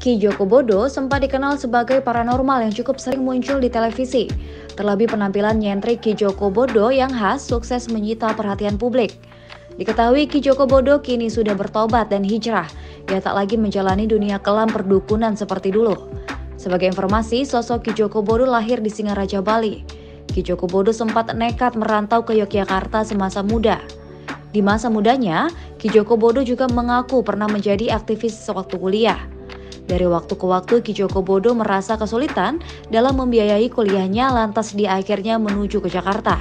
Ki Joko Bodo sempat dikenal sebagai paranormal yang cukup sering muncul di televisi. Terlebih penampilan nyentrik Ki Joko Bodo yang khas sukses menyita perhatian publik. Diketahui Ki Joko Bodo kini sudah bertobat dan hijrah. Ia tak lagi menjalani dunia kelam perdukunan seperti dulu. Sebagai informasi, sosok Ki Joko Bodo lahir di Singaraja, Bali. Ki Joko Bodo sempat nekat merantau ke Yogyakarta semasa muda. Di masa mudanya, Ki Joko Bodo juga mengaku pernah menjadi aktivis sewaktu kuliah. Dari waktu ke waktu, Ki Joko Bodo merasa kesulitan dalam membiayai kuliahnya, lantas dia akhirnya menuju ke Jakarta.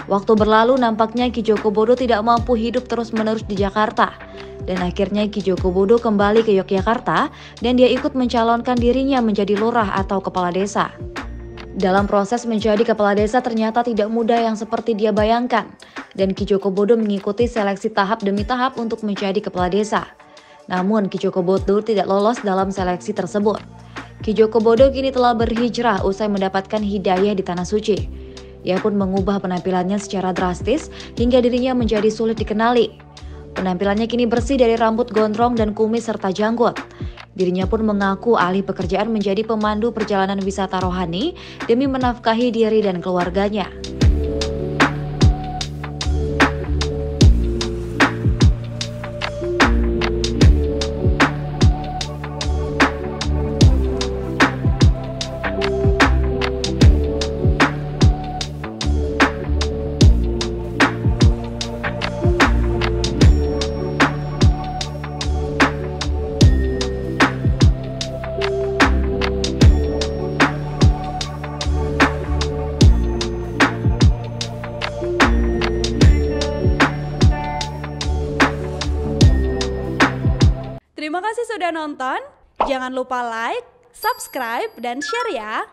Waktu berlalu, nampaknya Ki Joko Bodo tidak mampu hidup terus-menerus di Jakarta. Dan akhirnya Ki Joko Bodo kembali ke Yogyakarta dan dia ikut mencalonkan dirinya menjadi lurah atau kepala desa. Dalam proses menjadi kepala desa ternyata tidak mudah yang seperti dia bayangkan. Dan Ki Joko Bodo mengikuti seleksi tahap demi tahap untuk menjadi kepala desa. Namun Ki Joko Bodo tidak lolos dalam seleksi tersebut. Ki Joko Bodo kini telah berhijrah usai mendapatkan hidayah di Tanah Suci. Ia pun mengubah penampilannya secara drastis hingga dirinya menjadi sulit dikenali. Penampilannya kini bersih dari rambut gondrong dan kumis serta janggut. Dirinya pun mengaku alih pekerjaan menjadi pemandu perjalanan wisata rohani demi menafkahi diri dan keluarganya. Terima kasih sudah nonton. Jangan lupa like, subscribe, dan share ya.